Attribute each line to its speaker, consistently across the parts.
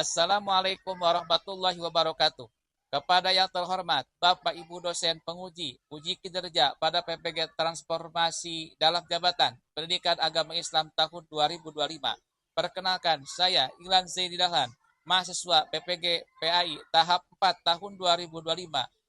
Speaker 1: Assalamualaikum warahmatullahi wabarakatuh. Kepada yang terhormat Bapak Ibu dosen penguji, uji kinerja pada PPG Transformasi dalam Jabatan Pendidikan Agama Islam tahun 2025. Perkenalkan, saya Ilan Zaidi Dahlan, mahasiswa PPG PAI tahap 4 tahun 2025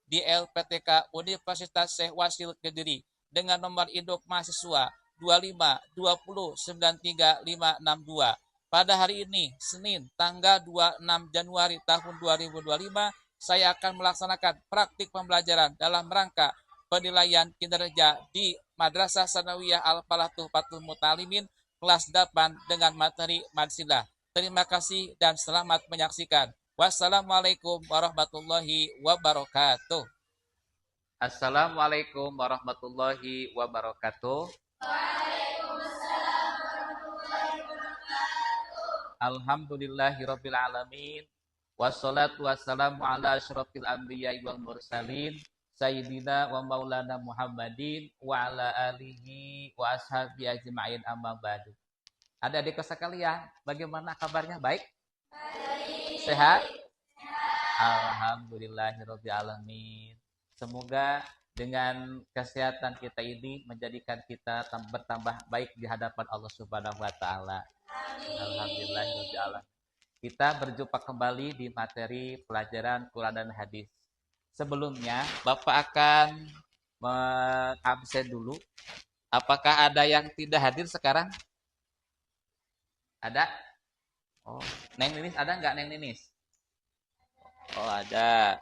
Speaker 1: di LPTK Universitas Syekh Wasil Kediri dengan nomor induk mahasiswa 2520936562. Pada hari ini, Senin, tanggal 26 Januari tahun 2025, saya akan melaksanakan praktik pembelajaran dalam rangka penilaian kinerja di Madrasah Sanawiyah Al-Falatuh Fatul Mutalimin kelas 8 dengan materi Madsilah. Terima kasih dan selamat menyaksikan. Wassalamualaikum warahmatullahi wabarakatuh. Assalamualaikum warahmatullahi wabarakatuh. Alhamdulillahirabbil alamin. Wassalatu wassalamu ala asyrofil anbiya'i wal mursalin sayyidina wa maulana Muhammadin wa ala alihi wa ashabi ajma'in amma ba'du. Adik-adik sekalian, bagaimana kabarnya? Baik? Sehat? Alhamdulillahirabbil alamin. Semoga dengan kesehatan kita ini menjadikan kita bertambah baik di hadapan Allah Subhanahu wa taala. Alhamdulillah. Kita berjumpa kembali di materi pelajaran Quran dan Hadis. Sebelumnya, Bapak akan mengabsen dulu. Apakah ada yang tidak hadir sekarang? Ada? Oh, Neng Ninis ada nggak, Neng Ninis? Oh, ada.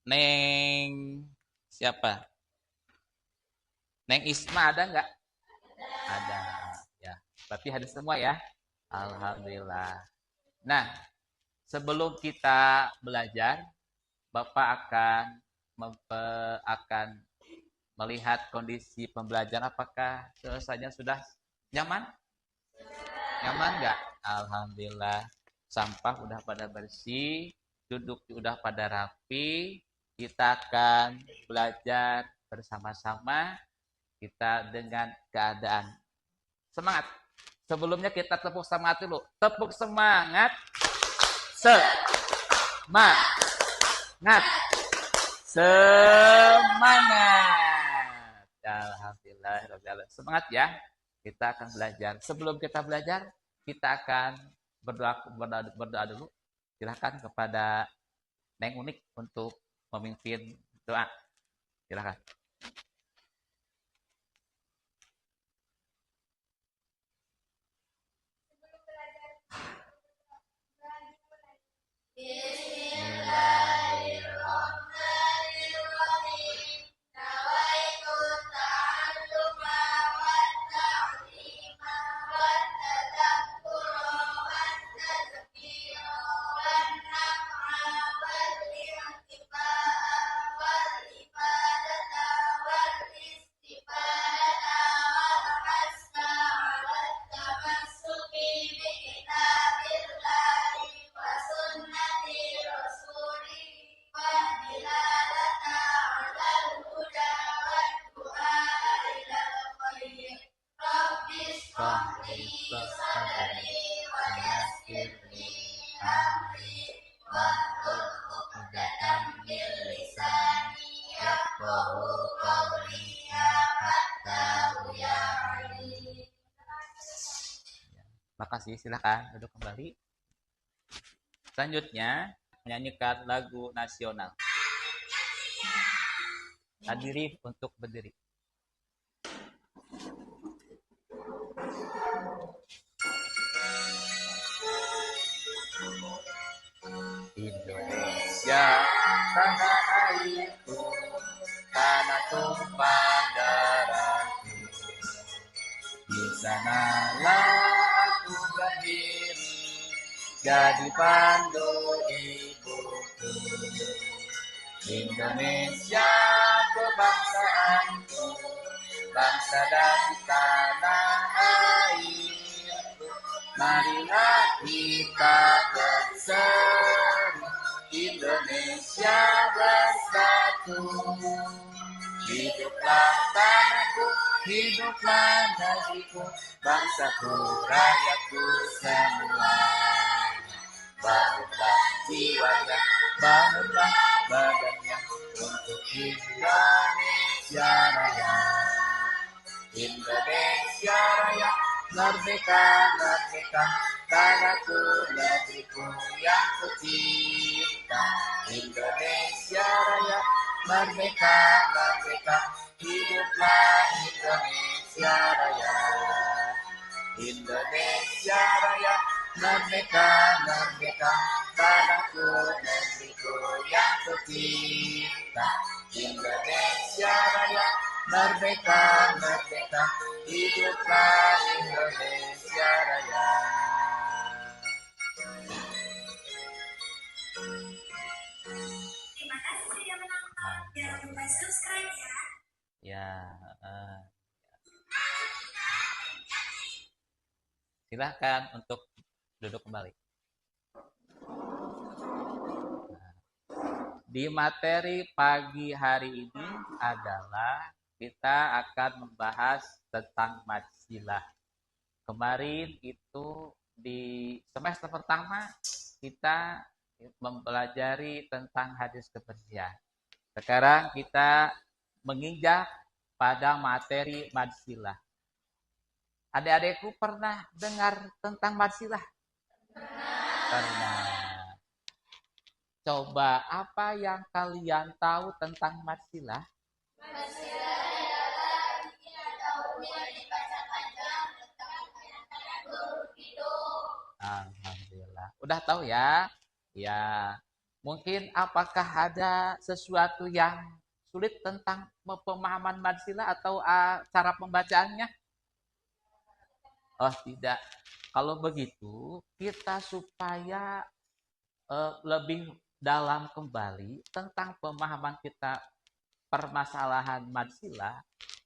Speaker 1: Neng siapa? Neng Isma ada nggak? Ada. Ya, berarti hadir semua ya. Alhamdulillah. Nah, sebelum kita belajar, Bapak akan melihat kondisi pembelajaran. Apakah selesainya sudah nyaman? Nyaman nggak? Alhamdulillah. Sampah udah pada bersih, duduk udah pada rapi. Kita akan belajar bersama-sama. Kita dengan keadaan semangat. Sebelumnya kita tepuk semangat dulu. Tepuk semangat. Semangat. Semangat. Alhamdulillah. Semangat ya. Kita akan belajar. Sebelum kita belajar, kita akan berdoa dulu. Silakan kepada Neng Unik untuk memimpin doa. Silakan. Makasih, silakan duduk kembali. Selanjutnya, menyanyikan lagu nasional. Hadiri untuk berdiri. Indonesia tanah airku, tanah tumpah darahku. Di sanalah aku berdiri, jadi pandu ibuku. Indonesia kebangsaanku, bangsa dan tanah airku. Marilah kita bersatu, Indonesia bersatu. Hiduplah tanahku, hiduplah negeriku, bangsaku, rakyatku semua. bangunlah jiwanya, bangunlah badannya untuk Indonesia Raya. Indonesia Raya, merdeka, merdeka, tanahku, negeriku yang kucinta. Indonesia Raya, merdeka, merdeka, hiduplah Indonesia Raya. Indonesia Raya, merdeka, merdeka, tanahku, negeriku yang kucinta. Indonesia Raya, merdeka, merdeka, hiduplah Indonesia Raya.
Speaker 2: Terima kasih sudah menonton. Jangan lupa subscribe ya.
Speaker 1: Ya, silahkan untuk duduk kembali. Di materi pagi hari ini adalah kita akan membahas tentang madsilah. Kemarin itu di semester pertama kita mempelajari tentang hadis kebersihan. Sekarang kita menginjak pada materi madsilah. Adik-adikku pernah dengar tentang madsilah? Pernah. Coba apa yang kalian tahu tentang madsilah?
Speaker 2: Madsilah adalah bikin atau yang dibaca panjang tentang penyantaran huruf hidup.
Speaker 1: Alhamdulillah. Udah tahu ya? Ya. Mungkin apakah ada sesuatu yang sulit tentang pemahaman madsilah atau cara pembacaannya? Oh, tidak. Kalau begitu, kita supaya lebih dalam kembali tentang pemahaman kita permasalahan madsilah,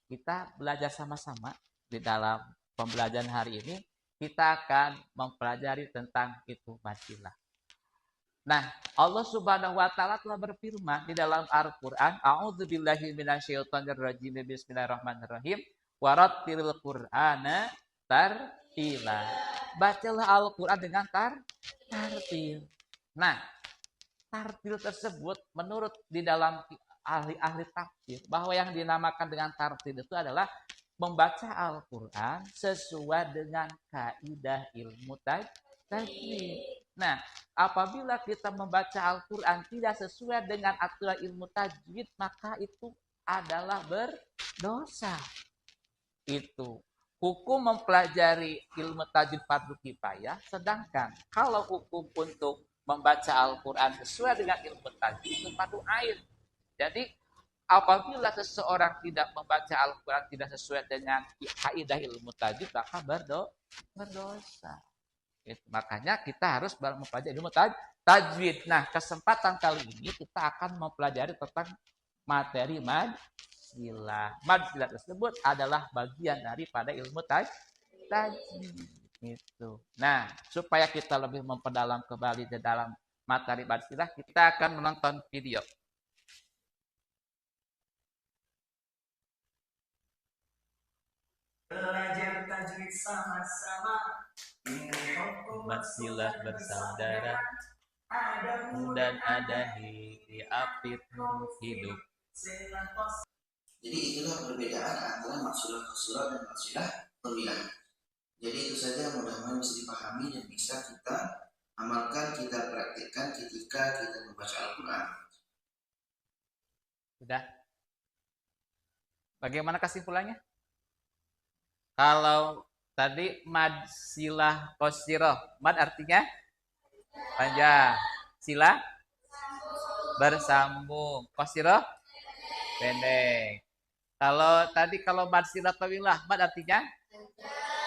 Speaker 1: kita belajar sama-sama di dalam pembelajaran hari ini. Kita akan mempelajari tentang itu madsilah. Nah, Allah Subhanahu wa taala telah berfirman di dalam Al-Qur'an, A'udzubillahi minasyaitonirrajim, bismillahirrahmanirrahim, warattilil Qur'ana tartila. Bacalah Al-Qur'an dengan tartil. Nah, tartil tersebut menurut di dalam ahli-ahli tafsir bahwa yang dinamakan dengan tartil itu adalah membaca Al-Qur'an sesuai dengan kaidah ilmu tajwid. Nah, apabila kita membaca Al-Qur'an tidak sesuai dengan aturan ilmu tajwid, maka itu adalah berdosa. Itu hukum mempelajari ilmu tajwid fardu kifayah, sedangkan kalau hukum untuk membaca Al-Quran sesuai dengan ilmu tajwid itu fardu ain. Jadi apabila seseorang tidak membaca Al-Quran tidak sesuai dengan kaidah ilmu tajwid, maka berdosa. Makanya kita harus mempelajari ilmu tajwid. Nah, kesempatan kali ini kita akan mempelajari tentang materi madsilah. Madsilah tersebut adalah bagian daripada ilmu tajwid. Itu. Nah, supaya kita lebih memperdalam kembali di dalam materi madsilah, kita akan menonton video.
Speaker 2: Belajar tajwid sama-sama.
Speaker 1: Madsilah bersaudara dan ada di apit hidup.
Speaker 3: Jadi itulah perbedaan antara maksilah qasirah dan maksilah tawilah. Jadi itu saja, mudah-mudahan bisa dipahami dan bisa kita amalkan, kita praktikkan ketika kita membaca Al-Quran.
Speaker 1: Sudah? Bagaimana kesimpulannya? Kalau tadi mad silah qasirah, mad artinya panjang, silah bersambung, qasirah pendek. Kalau mad silah tawilah, mad artinya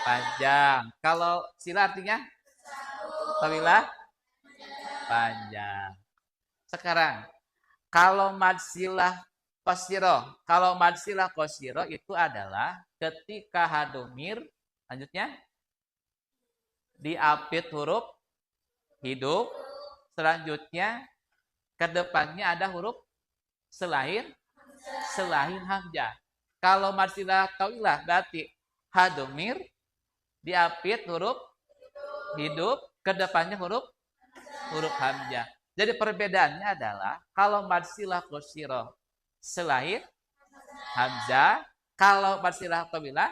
Speaker 1: panjang. Kalau sila artinya tawilah panjang. Sekarang kalau madsilah qasirah itu adalah ketika hadomir lanjutnya diapit huruf hidup, selanjutnya ke depannya ada huruf selain hamzah. Kalau madsilah tawilah berarti hadomir diapit huruf hidup, ke depannya huruf huruf hamzah. Jadi perbedaannya adalah kalau mad silah qasirah selain hamzah, kalau mad silah tawilah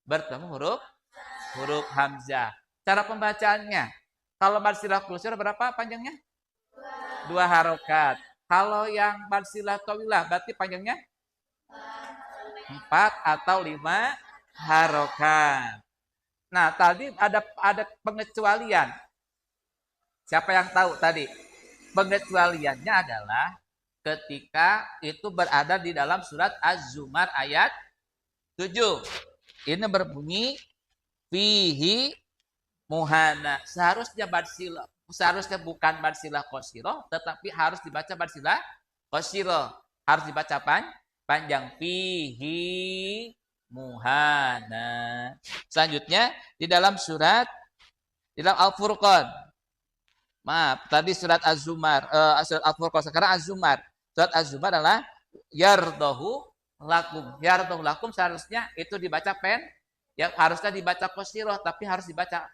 Speaker 1: bertemu huruf hamzah. Cara pembacaannya, kalau mad silah qasirah berapa panjangnya? 2 harokat. Kalau yang mad silah tawilah berarti panjangnya 4 atau 5 harokat. Nah, tadi ada pengecualian. Siapa yang tahu tadi? Pengecualiannya adalah ketika itu berada di dalam surat Az-Zumar ayat 7. Ini berbunyi fihi muhana. Seharusnya bukan barsilah qasirah, tetapi harus dibaca barsilah qasirah. Harus dibaca panjang fihi muhana. Selanjutnya di dalam Al-Furqan. Maaf, tadi surat Az-Zumar, surat Al-Furqan, sekarang Az-Zumar. Surat Az-Zumar adalah yardahu lakum. Yardahu lakum seharusnya itu dibaca yang harusnya dibaca qasirah, tapi harus dibaca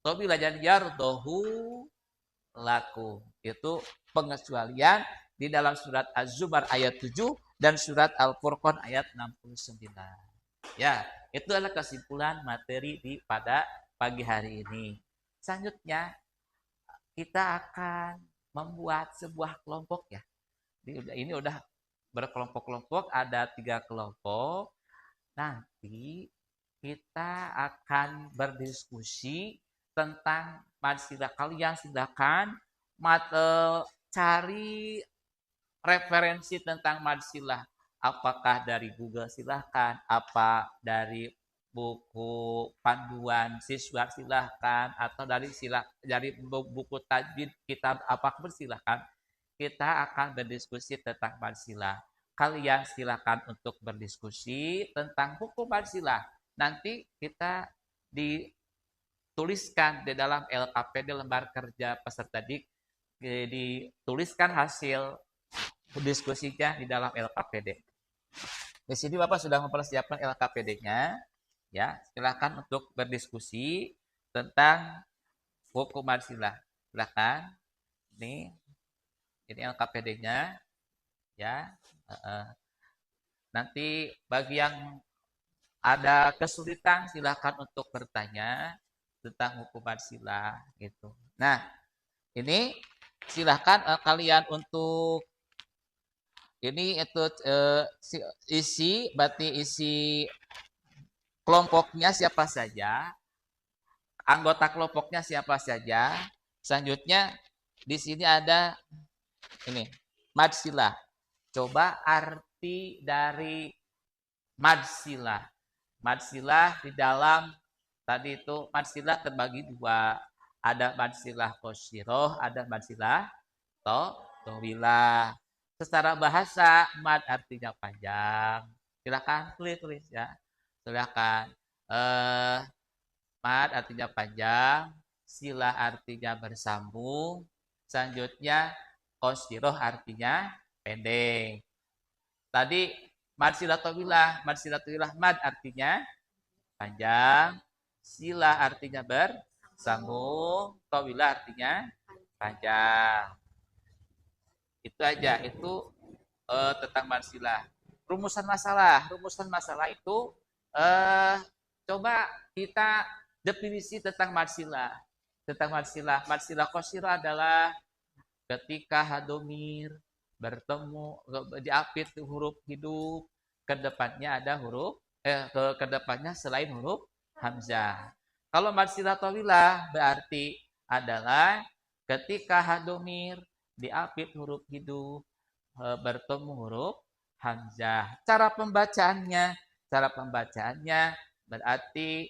Speaker 1: tawilah dan yardahu lakum. Itu pengecualian di dalam surat Az-Zumar ayat 7 dan surat Al-Furqan ayat 69. Ya, itu adalah kesimpulan materi pada pagi hari ini. Selanjutnya kita akan membuat sebuah kelompok ya. Ini udah berkelompok-kelompok, ada 3 kelompok. Nanti kita akan berdiskusi tentang mad silah. Kalian silakan cari referensi tentang mad silah. Apakah dari Google silahkan, apa dari buku panduan siswa silahkan, atau dari buku tajwid kitab apapun silahkan. Kita akan berdiskusi tentang mad silah. Kalian silahkan untuk berdiskusi tentang hukum mad silah. Nanti kita dituliskan di dalam LKPD lembar kerja peserta didik, dituliskan hasil diskusinya di dalam LKPD. Di sini Bapak sudah mempersiapkan LKPD-nya. Ya, silakan untuk berdiskusi tentang hukum mad silah. Silakan. Ini LKPD-nya. Ya. Nanti bagi yang ada kesulitan silakan untuk bertanya tentang hukum mad silah gitu. Nah, ini silakan kalian untuk ini itu isi kelompoknya siapa saja, anggota kelompoknya siapa saja. Selanjutnya di sini ada ini mad silah. Coba arti dari mad silah. Mad silah di dalam tadi itu mad silah terbagi 2. Ada mad silah qasirah, ada mad silah tawilah. Secara bahasa mad artinya panjang. Silakan tulis ya. Silakan. Mad artinya panjang, silah artinya bersambung, selanjutnya qasirah artinya pendek. Tadi mad silah tawilah, mad artinya panjang, silah artinya bersambung, tawilah artinya panjang. Itu aja, itu tentang mad silah. Rumusan masalah itu coba kita definisi tentang mad silah. Mad silah qasirah adalah ketika hadomir bertemu diapit huruf hidup, kedepannya ada huruf kedepannya selain huruf hamzah. Kalau mad silah tawilah berarti adalah ketika hadomir diapit huruf hidup bertemu huruf hamzah. Cara pembacaannya berarti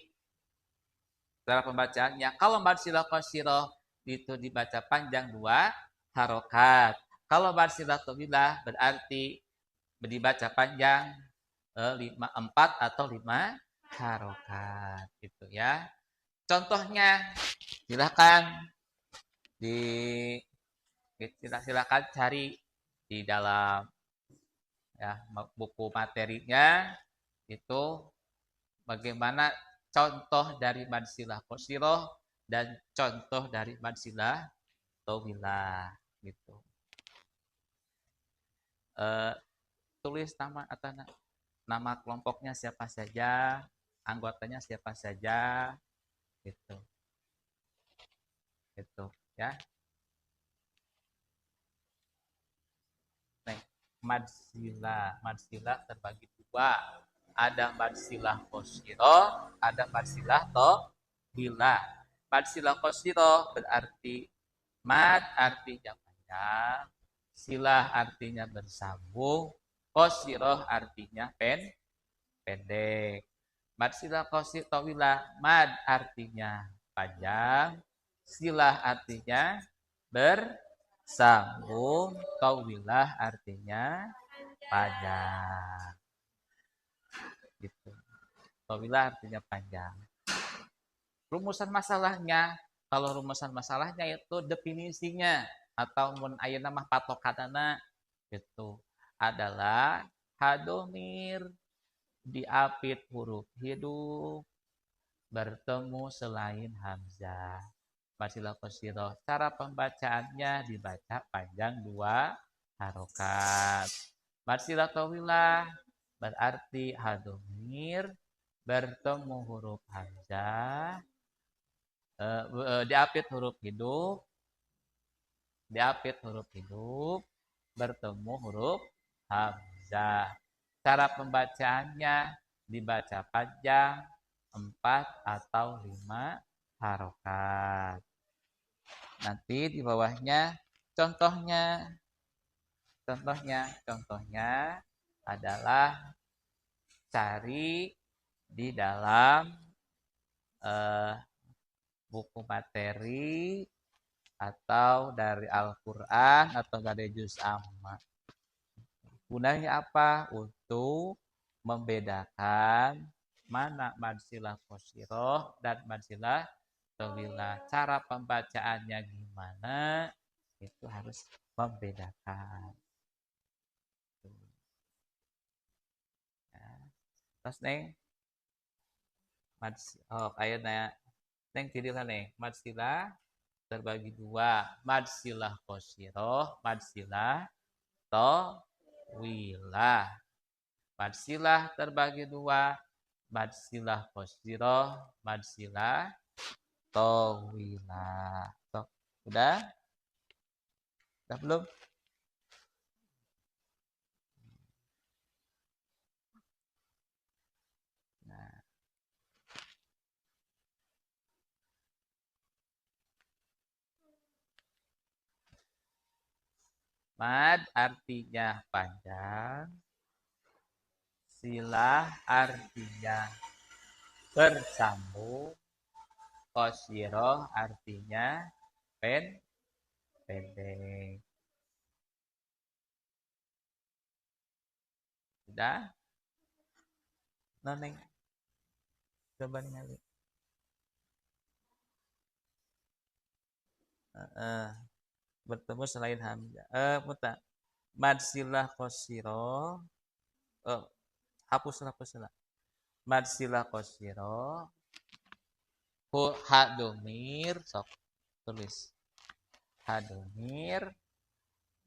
Speaker 1: kalau mad silah qasirah itu dibaca panjang 2 harokat. Kalau mad silah tawilah berarti dibaca panjang 4 atau 5 harokat gitu ya. Contohnya silakan silakan cari di dalam ya buku materinya itu bagaimana contoh dari mad silah qasirah dan contoh dari mad silah tawilah gitu. Tulis nama kelompoknya siapa saja, anggotanya siapa saja, gitu, gitu ya. Nih, madsilah terbagi dua. Ada madsilah qasiro, ada madsilah tawilah. Madsilah qasiro berarti mad artinya panjang, silah artinya bersambung, qasiro artinya pendek. Mad silah qasir tawilah, mad artinya panjang, silah artinya bersambung, tawilah artinya panjang. Gitu. Tawilah artinya panjang. Rumusan masalahnya, kalau rumusan masalahnya itu definisinya atau mun ayeuna mah patokanana itu adalah hadomir diapit huruf hidup bertemu selain hamzah. Masilah qasiroh. Cara pembacaannya dibaca panjang 2 harokat. Masilah tawilah berarti hadomir bertemu huruf hamzah, diapit huruf hidup, bertemu huruf hamzah. Cara pembacaannya dibaca panjang 4 atau 5 harokat. Nanti di bawahnya contohnya adalah cari di dalam buku materi atau dari Al-Quran atau dari juz amma. Gunanya apa? Untuk membedakan mana madsilah qasiroh dan madsilah tawilah. Cara pembacaannya gimana? Itu harus membedakan. Ya. Terus neng, ayeuna neng tidilah neng, madsilah terbagi 2, madsilah qasiroh, madsilah tawilah. Madsilah terbagi 2, madsilah qasiroh, madsilah tawilah. Udah? Udah belum? Nah, mad artinya panjang, silah artinya bersambung, qasiroh artinya pendek. Sudah? Noneng, coba ningali. Bertemu selain hamzah. Mad silah qasiro. Hapuslah. Mad silah qasiro. Ha domir, sok tulis. Ha domir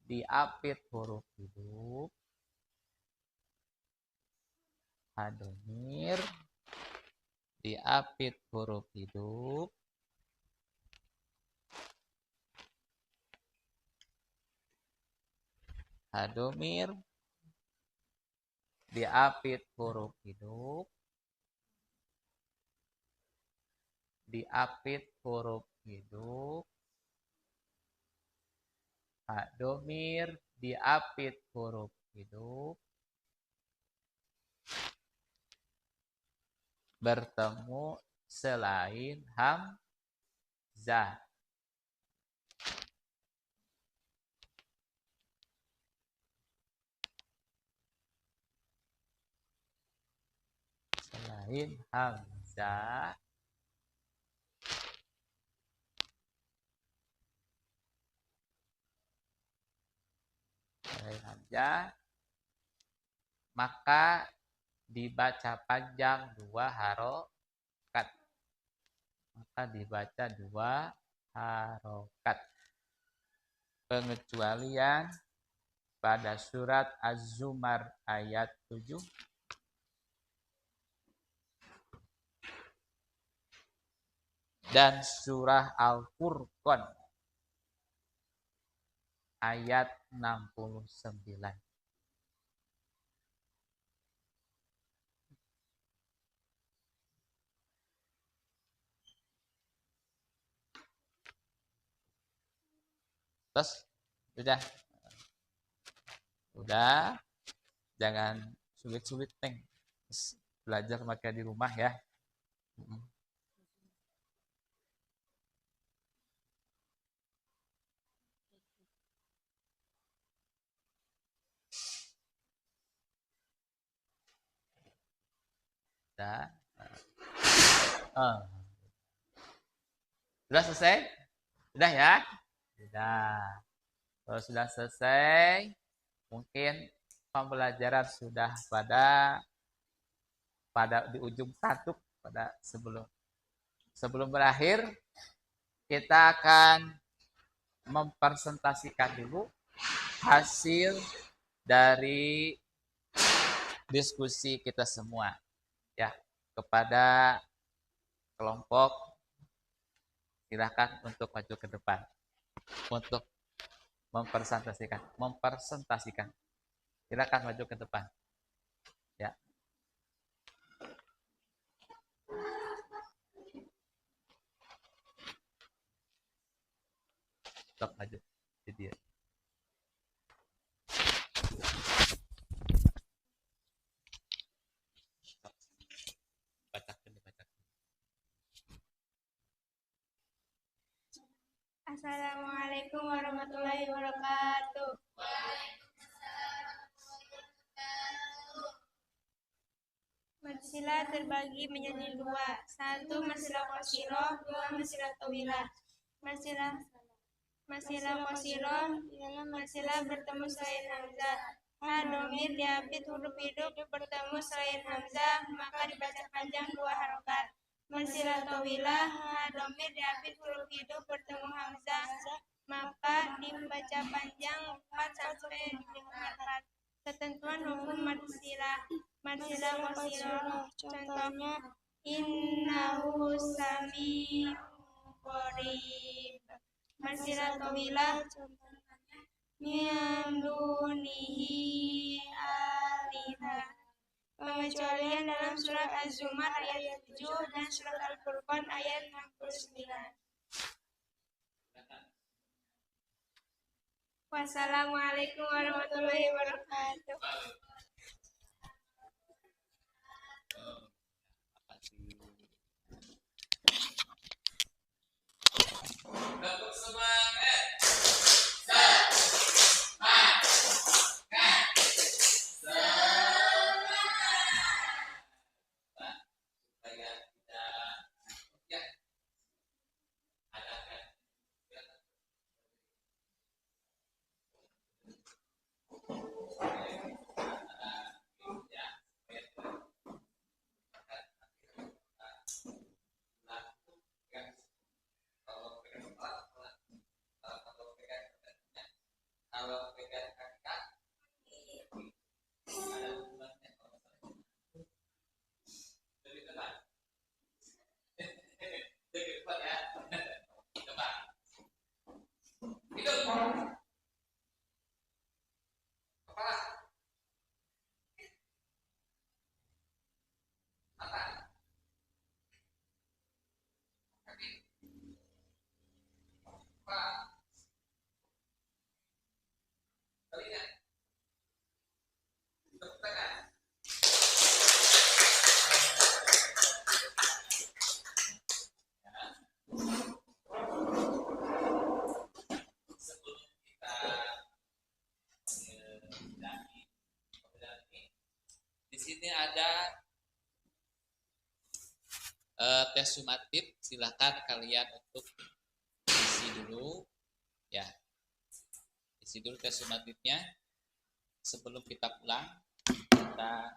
Speaker 1: diapit huruf hidup. Ha domir diapit huruf hidup. Hadomir diapit huruf hidup, hadomir diapit huruf hidup, bertemu selain hamzah. Selain hamzah maka dibaca panjang 2 harokat. pengecualian pada surat Az-Zumar ayat 7 dan surah Al-Furqan ayat 69. Terus udah jangan sulit-sulit Teng. Belajar maka di rumah ya. Udah. Sudah selesai? Sudah ya? Sudah. Kalau sudah selesai, mungkin pembelajaran sudah pada di ujung satu pada sebelum berakhir kita akan mempresentasikan dulu hasil dari diskusi kita semua ya kepada kelompok. Silakan untuk maju ke depan untuk mempresentasikan. Silakan maju ke depan. Ya. Stop maju. Jadi
Speaker 4: Assalamualaikum warahmatullahi wabarakatuh. Marsilah terbagi menjadi dua. Satu marsilah qasiroh, dua marsilah tawilah. Marsilah qasiroh ialah marsilah bertemu selain hamzah. Ha domir diapit huruf hidup bertemu selain hamzah maka dibaca panjang dua harokat. Marsilah tawilah ha domir diapit huruf hidup bertemu hamzah maka dibaca panjang 4 sampai 5 harokat. Ketentuan hukum marsilah qasiroh contohnya innahu sami'un qarib. Marsilah tawilah min dunihi alihah. Pengecualian dalam surat Az-Zumar ayat 7 dan surat Al-Furqan ayat 69. Wassalamualaikum warahmatullahi wabarakatuh.
Speaker 1: Untuk semangat. Kalau pegang kaki ada bulannya lebih tepat. Lebih tepat ya. Coba. Hidup. Kepala. Mata. Kaki. Kepala. Telinga. Tepuk tangan. Sebelum kita di sini ada tes sumatif. Silakan kalian untuk isi dulu ya. Isi dulu tes sumatifnya sebelum kita pulang. Kita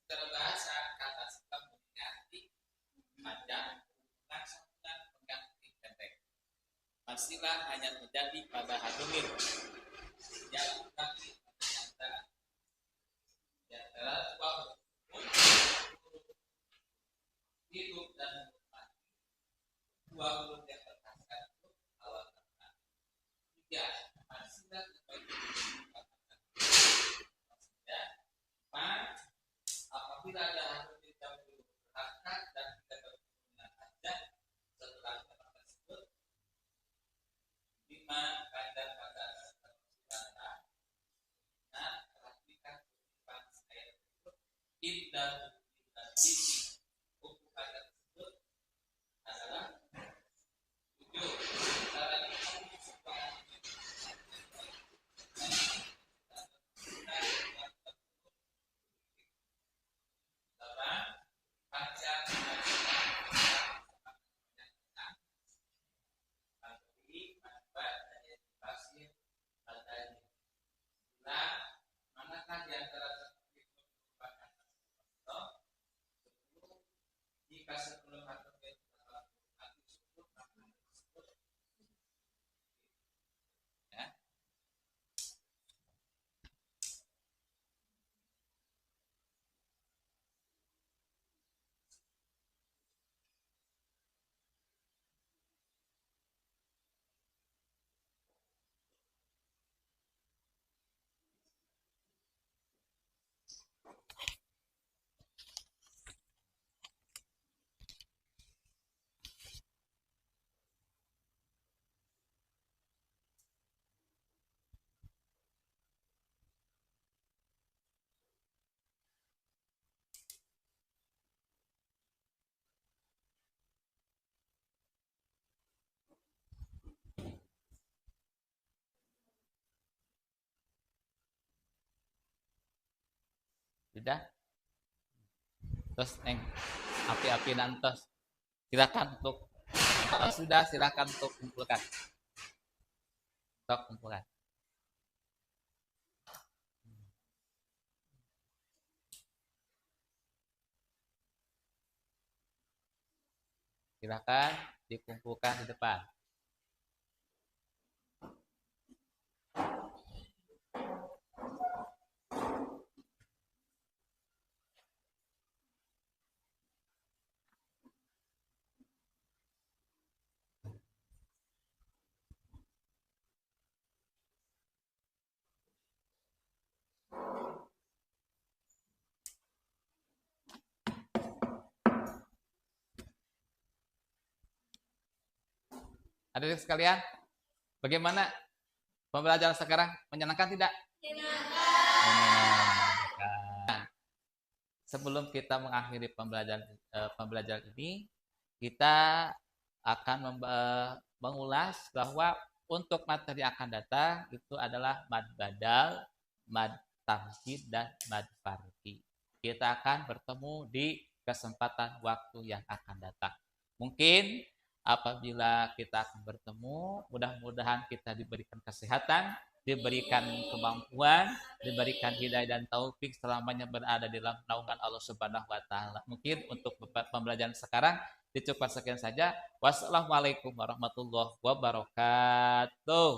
Speaker 1: Terbahasa kata sebab mengganti panjang hubungan sambungan mengganti pendek. Masilah hanya terjadi pada hadumir. Jalan kaki ternyata di antara dua huruf hidup dan huruf mati. Dua huruf yang berkaskan itu awal kata. Tiga, masilah terjadi maksudnya apabila ada hadumir yang berhakat dan tidak berhubungan panjang setelah kata tersebut, lima kandang pada kata. Nah, perhatikan kehidupan saya tersebut indah sisi buku kata tersebut adalah 7. Cara dikatakan sebuah panjang manakah di antara merupakan jika sebelum atau tersebut ya. Sudah? Terus neng api-api nantos silakan untuk sudah silakan untuk kumpulkan. Tok kumpulkan. Silakan dikumpulkan di depan. Adik sekalian, bagaimana pembelajaran sekarang? Menyenangkan tidak? Menyenangkan. Sebelum kita mengakhiri pembelajaran ini, kita akan mengulas bahwa untuk materi yang akan datang itu adalah mad badal, mad tamhid, dan mad farqi. Kita akan bertemu di kesempatan waktu yang akan datang. Mungkin apabila kita akan bertemu, mudah-mudahan kita diberikan kesehatan, diberikan kemampuan, diberikan hidayah dan taufik selamanya berada di dalam naungan Allah Subhanahu wa taala. Mungkin untuk pembelajaran sekarang dicukupkan sekian saja. Wassalamualaikum warahmatullahi wabarakatuh.